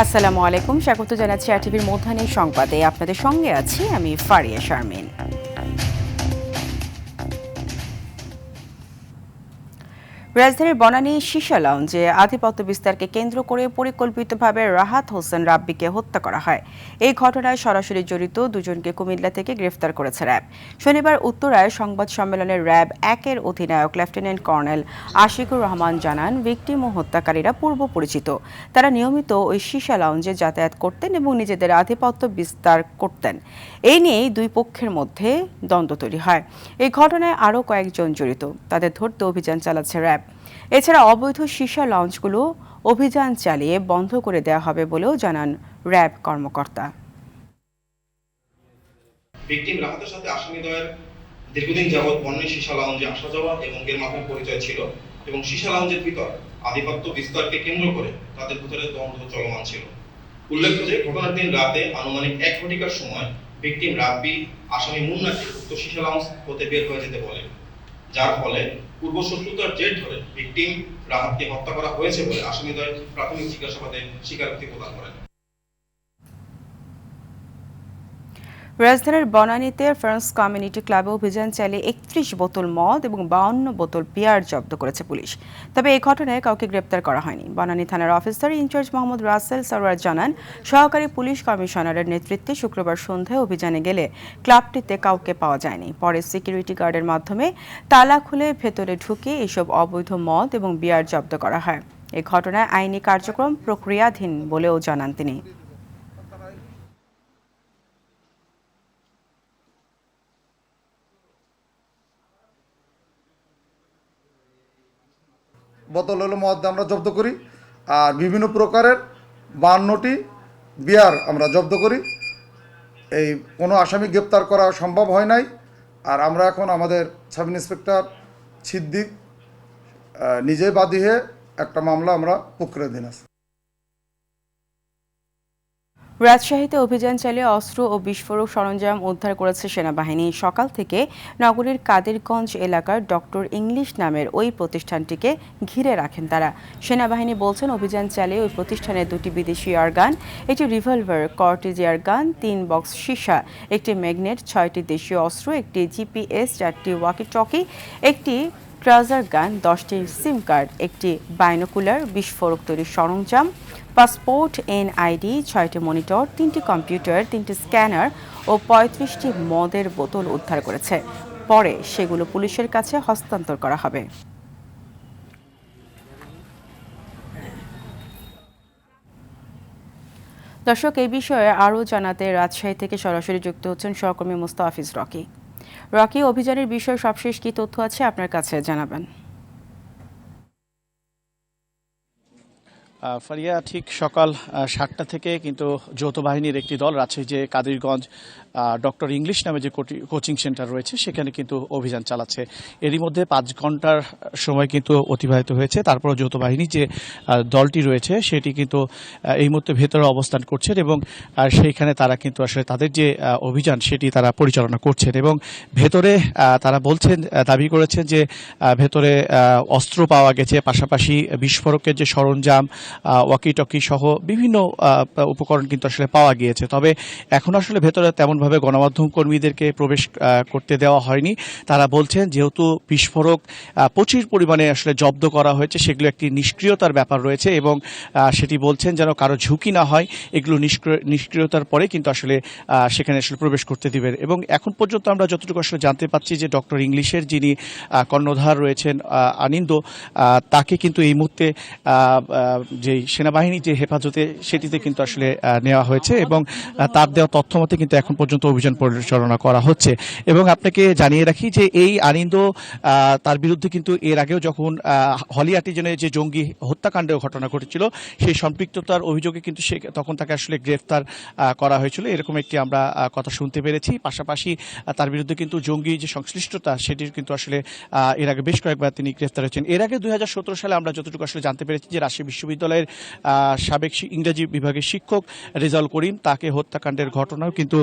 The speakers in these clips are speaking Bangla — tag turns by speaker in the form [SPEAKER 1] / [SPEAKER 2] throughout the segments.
[SPEAKER 1] আসসালামু আলাইকুম, স্বাগত জানাচ্ছি আরটিভির মধ্যাহ্নে সংবাদে। আপনাদের সঙ্গে আছি আমি ফারিয়া শারমিন। রাজধানীর বনানী শিশা লাউঞ্জে আধিপত্য বিস্তারকে কেন্দ্র করে পরিকল্পিতভাবে রাহাত হোসেন রাব্বিকে হত্যা করা হয়। এই ঘটনায় সরাসরি জড়িত দুজনকে কুমিল্লা থেকে গ্রেফতার করেছে র্যাব। শনিবার উত্তরায় সংবাদ সম্মেলনে র্যাব ১-এর অধিনায়ক লেফটেন্যান্ট কর্নেল আশিকুর রহমান জানান, ভিকটিম ও হত্যাকারীরা পূর্ব পরিচিত। তারা নিয়মিত ওই শিশা লাউঞ্জে যাতায়াত করতেন এবং নিজেদের আধিপত্য বিস্তার করতেন। এই নিয়েই দুই পক্ষের মধ্যে দ্বন্দ্ব তৈরি হয়। এই ঘটনায় আরও কয়েকজন জড়িত, তাদের ধরতে অভিযান চালাচ্ছে র্যাব। এছাড়া অবৈধ শিশা লাউঞ্জগুলো অভিযান চালিয়ে বন্ধ করে দেওয়া হবে বলেও জানান র্যাব কর্মকর্তা।
[SPEAKER 2] ভিকটিম রাহাতের সাথে আসামিদ্বয়ের দীর্ঘদিন যাবৎ বনানী শিশা লাউঞ্জে আসা যাওয়া এবং এর মাধ্যমে পরিচয় ছিল এবং শিশা লাউঞ্জের ভিতর আধিপত্য বিস্তারকে কেন্দ্র করে তাদের ভিতরে দ্বন্দ্ব চলমান ছিল। উল্লেখ্য যে ঘটনার দিন রাতে আনুমানিক ১ ঘটিকার সময় ভিকটিম রাব্বি আসামি মুন্নাকে উক্ত শিশা লাউঞ্জ হতে বের হয়ে যেতে বলে, যার ফলে পূর্ব শত্রুতার জের ধরে ভিকটিম রাহাতকে হত্যা করা হয়েছে বলে আসামিদ্বয় প্রাথমিক জিজ্ঞাসাবাদে স্বীকারোক্তি প্রদান করেন।
[SPEAKER 1] রাজধানীর বনানীতে ফ্রেন্ডস কমিউনিটি ক্লাবে অভিযান চালিয়ে ৩১ বোতল মদ এবং ৫২ বোতল বিয়ার জব্দ করেছে পুলিশ। তবে এই ঘটনায় কাউকে গ্রেপ্তার করা হয়নি। বনানী থানার অফিসার ইনচার্জ মোহাম্মদ রাসেল সরওয়ার জানান, সহকারী পুলিশ কমিশনারের নেতৃত্বে শুক্রবার সন্ধ্যায় অভিযানে গেলে ক্লাবটিতে কাউকে পাওয়া যায়নি। পরে সিকিউরিটি গার্ডের মাধ্যমে তালা খুলে ভেতরে ঢুকে এসব অবৈধ মদ এবং বিয়ার জব্দ করা হয়। এই ঘটনায় আইনি কার্যক্রম প্রক্রিয়াধীন বলেও জানান তিনি।
[SPEAKER 3] বোতল হলো মদ আমরা জব্দ করি, আর বিভিন্ন প্রকারের ৫২টি বিয়ার আমরা জব্দ করি। এই কোনো আসামি গ্রেপ্তার করা সম্ভব হয় নাই। আর আমরা এখন আমাদের সাব ইন্সপেক্টর সিদ্দিক নিজে বাদী হয়ে একটা মামলা আমরা প্রক্রিয়াধীন আছি।
[SPEAKER 1] রাজশাহীতে অভিযান চালিয়ে অস্ত্র ও বিস্ফোরক সরঞ্জাম উদ্ধার করেছে সেনাবাহিনী। সকাল থেকে নগরীর কাদিরগঞ্জ এলাকার ডক্টর ইংলিশ নামের ওই প্রতিষ্ঠানটিকে ঘিরে রাখেন তারা। সেনাবাহিনী বলছেন, অভিযান চালিয়ে ওই প্রতিষ্ঠানে 2টি বিদেশি এয়ারগান, একটি রিভলভার, কর্টিজ এয়ারগান, 3 বক্স সীসা, একটি ম্যাগনেট, 6টি দেশীয় অস্ত্র, একটি জিপিএস, 4টি ওয়াকি টকি, একটি ট্রাউজার গান, 10টি সিম কার্ড, একটি বাইনোকুলার, বিস্ফোরক তৈরির সরঞ্জাম, পাসপোর্ট, এনআইডি, 6টি মনিটর, 3টি কম্পিউটার, 3টি স্ক্যানার ও 35টি মদের বোতল উদ্ধার করেছে। পরে সেগুলো পুলিশের কাছে হস্তান্তর করা হবে। দর্শক, এই বিষয়ে আরও জানাতে রাজশাহী থেকে সরাসরি যুক্ত হচ্ছেন সহকর্মী মুস্তাফিজ রকি। রকি, অভিযানের বিষয়ে সবশেষ কি তথ্য আছে আপনার কাছে জানাবেন?
[SPEAKER 4] ফারিয়া, ঠিক সকাল 7টা থেকে কিন্তু যৌথ বাহিনীর একটি দল রাজশাহী যে কাদিরগঞ্জ ডক্টর ইংলিশ নামে যে কোচিং সেন্টার রয়েছে সেখানে কিন্তু অভিযান চালাচ্ছে। এরই মধ্যে 5 ঘন্টার সময় কিন্তু অতিবাহিত হয়েছে। তারপর যৌথ বাহিনী যে দলটি রয়েছে সেটি কিন্তু এই মুহূর্তে ভেতরে অবস্থান করছেন এবং সেইখানে তারা কিন্তু আসলে তাদের যে অভিযান সেটি তারা পরিচালনা করছেন এবং ভেতরে তারা বলছেন, দাবি করেছেন যে ভেতরে অস্ত্র পাওয়া গেছে, পাশাপাশি বিস্ফোরকের যে সরঞ্জাম, ওয়াকি টকি সহ বিভিন্ন উপকরণ কিন্তু আসলে পাওয়া গিয়েছে। তবে এখন আসলে ভেতরে তেমনভাবে গণমাধ্যম কর্মীদেরকে প্রবেশ করতে দেওয়া হয়নি। তারা বলছেন, যেহেতু বিস্ফোরক প্রচুর পরিমাণে আসলে জব্দ করা হয়েছে, সেগুলো একটি নিষ্ক্রিয়তার ব্যাপার রয়েছে এবং সেটি বলছেন যেন কারো ঝুঁকি না হয়, এগুলো নিষ্ক্রিয়তার পরে কিন্তু আসলে সেখানে আসলে প্রবেশ করতে দিবেন। এবং এখন পর্যন্ত আমরা যতটুকু আসলে জানতে পাচ্ছি যে ডক্টর ইংলিশের যিনি কর্ণধার রয়েছেন আনিন্দ, তাকে কিন্তু এই মুহূর্তে যে সেনাবাহিনী যে হেফাজতে সেটিতে কিন্তু আসলে নেওয়া হয়েছে এবং তার দেওয়া তথ্য মতে কিন্তু এখন পর্যন্ত অভিযান পরিচালনা করা হচ্ছে। এবং আপনাকে জানিয়ে রাখি যে এই আনিন্দ, তার বিরুদ্ধে কিন্তু এর আগেও যখন হলি আর্টিজানে যে জঙ্গি হত্যাকাণ্ডের ঘটনা ঘটেছিল সেই সম্পৃক্ততার অভিযোগে কিন্তু তখন তাকে আসলে গ্রেফতার করা হয়েছিল, এরকম একটি আমরা কথা শুনতে পেরেছি। পাশাপাশি তার বিরুদ্ধে কিন্তু জঙ্গি যে সংশ্লিষ্টতা সেটির কিন্তু আসলে এর আগে বেশ কয়েকবার তিনি গ্রেফতার হয়েছেন। এর আগে 2017 সালে আমরা যতটুকু আসলে জানতে পেরেছি যে রাজশাহী বিশ্ববিদ্যালয়ের সাবেক ইংরেজি বিভাগের শিক্ষক রেজাউল করিম, তাকে হত্যাকাণ্ডের ঘটনাও কিন্তু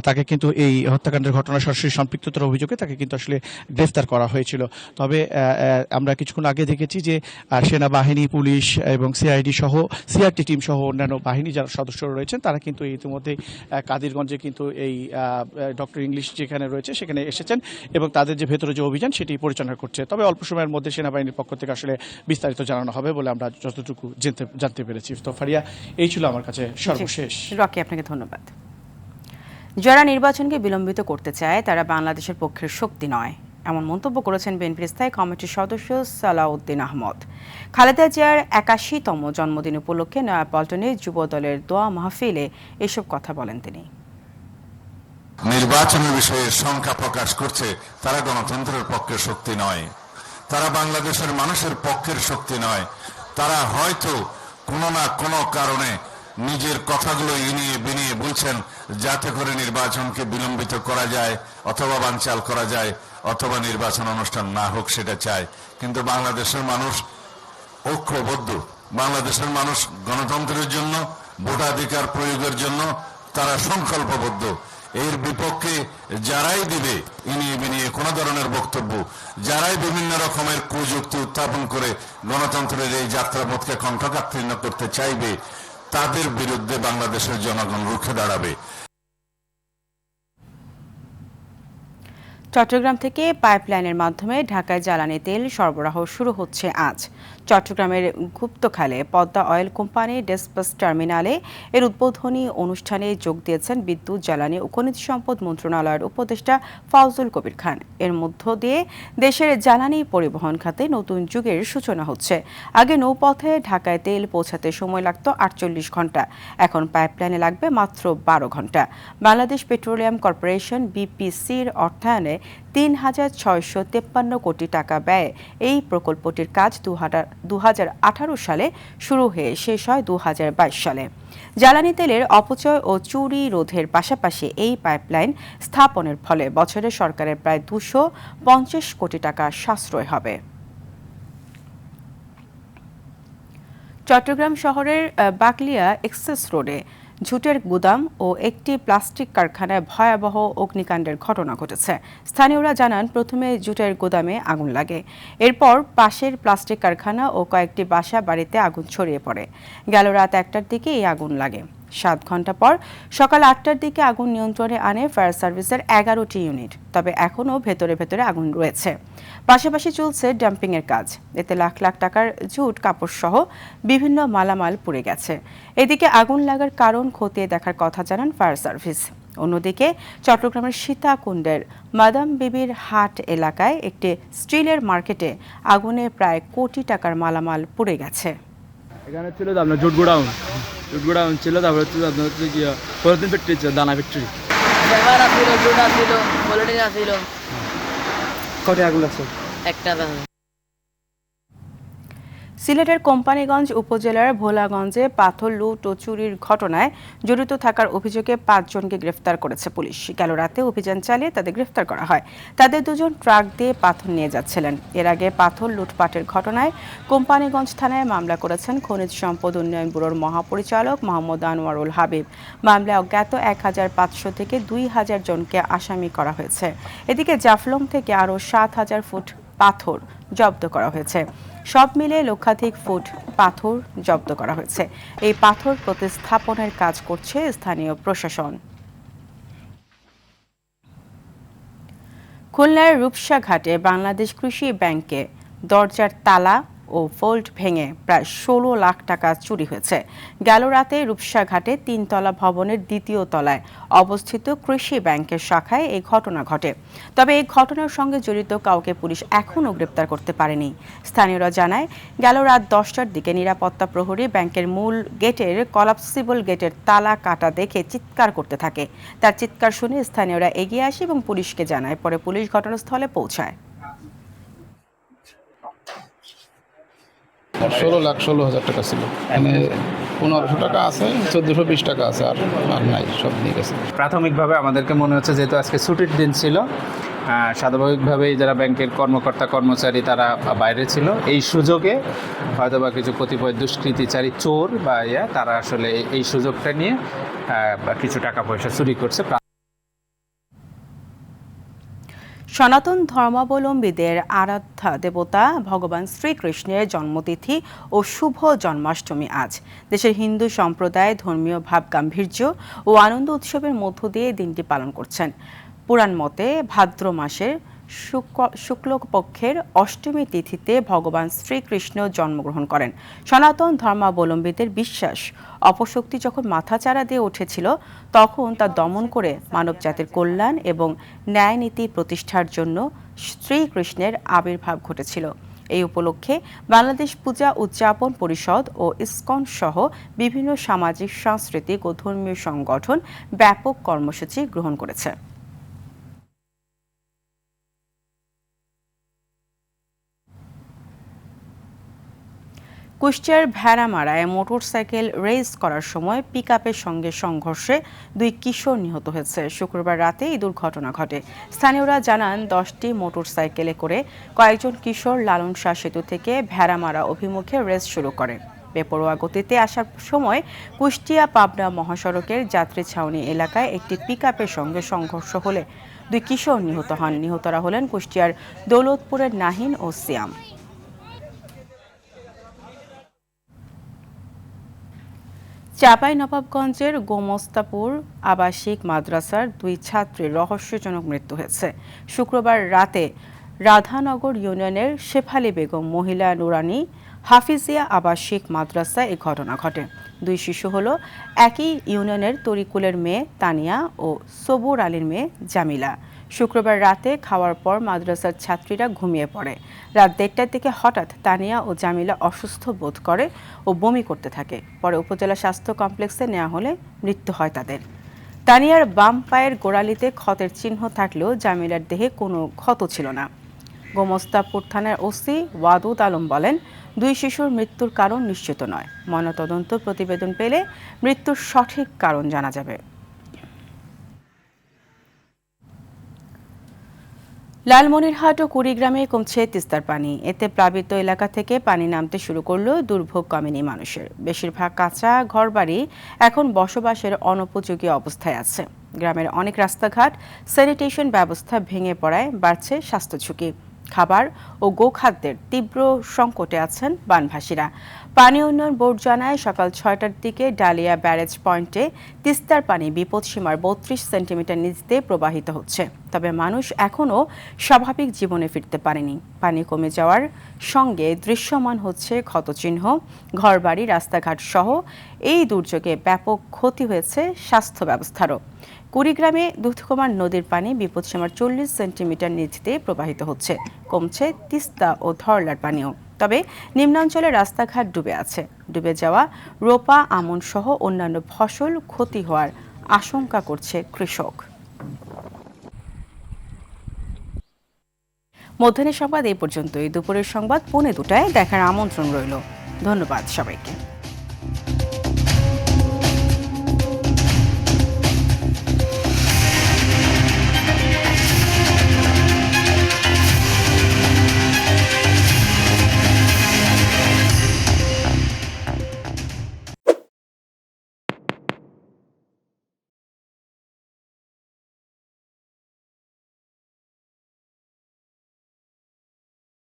[SPEAKER 4] তাকে কিন্তু এই হত্যাকাণ্ডের ঘটনা সরাসরি সম্পৃক্ততার অভিযোগে তাকে কিন্তু আসলে গ্রেফতার করা হয়েছিল। তবে আমরা কিছুক্ষণ আগে দেখেছি যে সেনাবাহিনী, পুলিশ এবং সিআইডি সহ সিআরটি টিম সহ অন্যান্য বাহিনী যারা সদস্য রয়েছেন তারা কিন্তু ইতিমধ্যে কাদিরগঞ্জে কিন্তু এই ডক্টর ইংলিশ যেখানে রয়েছে সেখানে এসেছেন এবং তাদের যে ভেতরে যে অভিযান সেটি পরিচালনা করছে। তবে অল্প সময়ের মধ্যে সেনাবাহিনীর পক্ষ থেকে আসলে বিস্তারিত জানানো হবে বলে আমরা যতটুকু জানতে পেরেছি। তো ফারিয়া, এই ছিল আমার কাছে সর্বশেষ।
[SPEAKER 1] রকি, আপনাকে ধন্যবাদ। যারা নির্বাচনকে বিলম্বিত করতে চায় তারা বাংলাদেশের পক্ষের শক্তি নয়, এমন মন্তব্য করেছেন বিএনপির স্থায়ী কমিটির সদস্য সালাউদ্দিন আহমদ। খালেদা জিয়ার ৮১তম জন্মদিন উপলক্ষে নয়াপল্টনে যুব দলের দোয়া মাহফিলে এসব কথা বলেন তিনি।
[SPEAKER 5] নির্বাচনের বিষয়ে শঙ্কা প্রকাশ করছে, তারা গণতন্ত্রের পক্ষের শক্তি নয়, তারা বাংলাদেশের মানুষের পক্ষের শক্তি নয়। তারা হয়তো কোনো না কোনো কারণে নিজের কথাগুলো ইনিয়ে বিনিয়ে বলছেন যাতে করে নির্বাচনকে বিলম্বিত করা যায় অথবা বানচাল করা যায় অথবা নির্বাচন অনুষ্ঠান না হোক সেটা চায়। কিন্তু বাংলাদেশের মানুষ ঐক্যবদ্ধ, বাংলাদেশের মানুষ গণতন্ত্রের জন্য, ভোটাধিকার প্রয়োগের জন্য তারা সংকল্পবদ্ধ। এর বিপক্ষে যারাই দিবে ইনিয়ে বিনিয়ে কোনো ধরনের বক্তব্য, যারাই বিভিন্ন রকমের কুযুক্তি উত্থাপন করে গণতন্ত্রের এই যাত্রাপথকে কণ্ঠকাকীর্ণ করতে চাইবে, তাদের বিরুদ্ধে বাংলাদেশের জনগণ রুখে দাঁড়াবে।
[SPEAKER 1] চট্টগ্রাম থেকে পাইপলাইনের মাধ্যমে ঢাকায় জ্বালানি তেল সরবরাহ শুরু হচ্ছে আজ। চট্টগ্রামের গুপ্তখালে পদ্মা অয়েল কোম্পানি ডেসপাস টার্মিনালে এর উদ্বোধনী অনুষ্ঠানে যোগ দিয়েছেন বিদ্যুৎ, জ্বালানি ও খনিজ সম্পদ মন্ত্রণালয়ের উপদেষ্টা ফজলুল কবির খান। এর মধ্য দিয়ে দেশের জ্বালানি পরিবহন খাতে নতুন যুগের সূচনা হচ্ছে। আগে নৌপথে ঢাকায় তেল পৌঁছাতে সময় লাগত ৪৮ ঘন্টা, এখন পাইপলাইনে লাগবে মাত্র ১২ ঘন্টা। বাংলাদেশ পেট্রোলিয়াম কর্পোরেশন বিপিসির অর্থায়নে ৩,৬৫৩ কোটি টাকা ব্যয়ে এই প্রকল্পটির কাজ ২০১৮ সালে শুরু হয়ে শেষ হয় ২০২২ সালে। জ্বালানি তেলের অপচয় ও চুরি রোধের পাশাপাশি এই পাইপলাইন স্থাপনের ফলে বছরে সরকারের প্রায় ২৫০ কোটি টাকা সাশ্রয় হবে। চট্টগ্রাম শহরের বাকলিয়া এক্সেস রোডে ঝুটের গুদাম ও একটি প্লাস্টিক কারখানায় ভয়াবহ অগ্নিকাণ্ডের ঘটনা ঘটেছে। স্থানীয়রা জানান, প্রথমে জুটের গুদামে আগুন লাগে, এরপর পাশের প্লাস্টিক কারখানা ও কয়েকটি বাসা বাড়িতে আগুন ছড়িয়ে পড়ে। গেল রাত ১টার দিকে এই আগুন লাগে। ৭ ঘন্টা পর সকাল ৮টার দিকে আগুন নিয়ন্ত্রণে আনে ফায়ার সার্ভিসের ১১টি ইউনিট। তবে এখনও ভেতরে ভেতরে আগুন রয়েছে। পাশাপাশি চলছে ডাম্পিংয়ের কাজ। এতে লাখ লাখ টাকার জুট, কাপড় সহ বিভিন্ন মালামাল পুড়ে গেছে। এদিকে আগুন লাগার কারণ খতিয়ে দেখার কথা জানান ফায়ার সার্ভিস। অন্যদিকে চট্টগ্রামের সীতাকুণ্ডের মাদাম বিবির হাট এলাকায় একটি স্টিলের মার্কেটে আগুনে প্রায় কোটি টাকার মালামাল পুড়ে গেছে।
[SPEAKER 6] এখানে ছিল আপনার জুট গোডাউন ছিল, তারপরে হচ্ছে আপনার হচ্ছে কি পলিথিন ফ্যাক্টরি ছিল, দানা ফ্যাক্টরি। কত আগুন লাগছে? একটা।
[SPEAKER 1] সিলেটের কোম্পানীগঞ্জ উপজেলার ভোলাগঞ্জে পাথর লুট ও চুরির ঘটনায় জড়িত থাকার অভিযোগে ৫ জনকে গ্রেফতার করেছে পুলিশ। গেল রাতে অভিযান চালিয়ে তাদের গ্রেফতার করা হয়। তাদের ২ জন ট্রাক দিয়ে পাথর নিয়ে যাচ্ছিলেন। এর আগে পাথর লুটপাটের ঘটনায় কোম্পানীগঞ্জ থানায় মামলা করেছেন খনিজ সম্পদ উন্নয়ন ব্যুরোর মহাপরিচালক মোহাম্মদ আনোয়ারুল হাবিব। মামলায় অজ্ঞাত ১৫০০ থেকে ২০০০ জনকে আসামি করা হয়েছে। এদিকে জাফলং থেকে আরও ৭,০০০ ফুট পাথর জব্দ করা হয়েছে। সব মিলে লক্ষাধিক ফুট পাথর জব্দ করা হয়েছে। এই পাথর প্রতিস্থাপনের কাজ করছে স্থানীয় প্রশাসন। খুলনার রূপসা ঘাটে বাংলাদেশ কৃষি ব্যাংকে দরজার তালা ও ভোল্ট ভেঙে প্রায় ১৬ লাখ টাকা চুরি হয়েছে। গেল রাতে রূপসা ঘাটে ৩তলা ভবনের ২য় তলায় অবস্থিত কৃষি ব্যাংকের শাখায় এই ঘটনা ঘটে। তবে এই ঘটনার সঙ্গে জড়িত কাউকে পুলিশ এখনও গ্রেপ্তার করতে পারেনি। স্থানীয়রা জানায়, গেল রাত ১০টার দিকে নিরাপত্তা প্রহরী ব্যাংকের মূল গেটের কলাপসিবল গেটের তালা কাটা দেখে চিৎকার করতে থাকে। তার চিৎকার শুনে স্থানীয়রা এগিয়ে আসে এবং পুলিশকে জানায়। পরে পুলিশ ঘটনাস্থলে পৌঁছায়।
[SPEAKER 7] ১৬,০০০ টাকা ছিল। এখানে ১৫০০ টাকা আছে, ১৪২০ টাকা আছে, আর নাই, সব নিয়ে গেছে।
[SPEAKER 8] প্রাথমিকভাবে আমাদেরকে মনে হচ্ছে যেহেতু আজকে ছুটির দিন ছিল, স্বাভাবিকভাবেই যারা ব্যাংকের কর্মকর্তা কর্মচারী তারা বাইরে ছিল। এই সুযোগে হয়তোবা কিছু কতিপয় দুষ্কৃতিচারী চোর বা তারা আসলে এই সুযোগটা নিয়ে কিছু টাকা পয়সা চুরি করছে।
[SPEAKER 1] সনাতন ধর্মাবলম্বীদের আরাধ্যা দেবতা ভগবান শ্রীকৃষ্ণের জন্মতিথি ও শুভ জন্মাষ্টমী আজ। দেশের হিন্দু সম্প্রদায় ধর্মীয় ভাব গাম্ভীর্য ও আনন্দ উৎসবের মধ্য দিয়ে দিনটি পালন করছেন। পুরাণ মতে ভাদ্র মাসের শুক্লপক্ষের অষ্টমী তিথিতে ভগবান শ্রীকৃষ্ণ জন্মগ্রহণ করেন। সনাতন ধর্মাবলম্বীদের বিশ্বাস, অপশক্তি যখন মাথাচাড়া দিয়ে উঠেছিল তখন তা দমন করে মানবজাতির কল্যাণ এবং ন্যায়নীতি প্রতিষ্ঠার জন্য শ্রীকৃষ্ণের আবির্ভাব ঘটেছিল। এই উপলক্ষে বাংলাদেশ পূজা উদযাপন পরিষদ ও ইসকন সহ বিভিন্ন সামাজিক, সাংস্কৃতিক ও ধর্মীয় সংগঠন ব্যাপক কর্মসূচি গ্রহণ করেছে। কুষ্টিয়ার ভেড়ামারায় মোটরসাইকেল রেস করার সময় পিকআপের সঙ্গে সংঘর্ষে 2 কিশোর নিহত হয়েছে। শুক্রবার রাতে এই দুর্ঘটনা ঘটে। স্থানীয়রা জানান 10টি মোটরসাইকেলে করে কয়েকজন কিশোর লালন শাহ সেতু থেকে ভেড়ামারা অভিমুখে রেস শুরু করে। বেপরোয়া গতিতে আসার সময় কুষ্টিয়া পাবনা মহাসড়কের যাত্রী ছাউনি এলাকায় একটি পিকআপের সঙ্গে সংঘর্ষ হলে 2 কিশোর নিহত হন। নিহতরা হলেন কুষ্টিয়ার দৌলতপুরের নাহিন ও সিয়াম। চাঁপাইনবাবগঞ্জের গোমস্তাপুর আবাসিক মাদ্রাসার 2 ছাত্রীর রহস্যজনক মৃত্যু হয়েছে। শুক্রবার রাতে রাধানগর ইউনিয়নের শেফালি বেগম মহিলা নুরানি হাফিজিয়া আবাসিক মাদ্রাসায় এই ঘটনা ঘটে। 2 শিশু হল একই ইউনিয়নের তরিকুলের মেয়ে তানিয়া ও সবুর আলীর মেয়ে জামিলা। শুক্রবার রাতে খাওয়ার পর মাদ্রাসার ছাত্রীরা ঘুমিয়ে পড়ে। রাত 1টার দিকে হঠাৎ তানিয়া ও জামিলা অসুস্থ বোধ করে ও বমি করতে থাকে। পরে উপজেলা স্বাস্থ্য কমপ্লেক্সে নেওয়া হলে মৃত্যু হয় তাদের। তানিয়ার বাম পায়ের গোড়ালিতে ক্ষতের চিহ্ন থাকলেও জামিলার দেহে কোনো ক্ষত ছিল না। গোমস্তাপুর থানার ওসি ওয়াদুদ আলম বলেন, 2 শিশুর মৃত্যুর কারণ নিশ্চিত নয়। ময়নাতদন্ত প্রতিবেদন পেলে মৃত্যুর সঠিক কারণ জানা যাবে। লালমনিরহাট ও কুড়িগ্রামে কমছে তিস্তার পানি। এতে প্লাবিত এলাকা থেকে পানি নামতে শুরু করলো দুর্ভোগ কমেনি মানুষের। বেশিরভাগ কাঁচা ঘরবাড়ি এখন বসবাসের অনুপযোগী অবস্থায় আছে। গ্রামের অনেক রাস্তাঘাট, স্যানিটেশন ব্যবস্থা ভেঙে পড়ায় বাড়ছে স্বাস্থ্য ঝুঁকি। খাবার ও গোখাদ্যের তীব্র সংকটে আছেন বানভাসীরা। পানি উন্নয়ন বোর্ড জানায়, সকাল 6টার দিকে ডালিয়া ব্যারেজ পয়েন্টে তিস্তার পানি বিপদসীমার 32 সেন্টিমিটার নিচ দিয়ে প্রবাহিত হচ্ছে। তবে মানুষ এখনও স্বাভাবিক জীবনে ফিরতে পারেনি। পানি কমে যাওয়ার সঙ্গে দৃশ্যমান হচ্ছে ক্ষতচিহ্ন। ঘরবাড়ি, রাস্তাঘাট সহ এই দুর্যোগে ব্যাপক ক্ষতি হয়েছে স্বাস্থ্য ব্যবস্থারও। কুড়িগ্রামে দুধকুমার নদীর পানি বিপদসীমার 40 সেন্টিমিটার নিচ দিয়ে প্রবাহিত হচ্ছে। কমছে তিস্তা ও ধরলার পানিও। তবে নিম্নাঞ্চলে রাস্তাঘাট ডুবে আছে। ডুবে যাওয়া রোপা, আমন সহ অন্যান্য ফসল ক্ষতি হওয়ার আশঙ্কা করছে কৃষক। মধ্যাহ্নের সংবাদ এই পর্যন্তই। দুপুরের সংবাদ 2:45 দেখার আমন্ত্রণ রইল। ধন্যবাদ সবাইকে।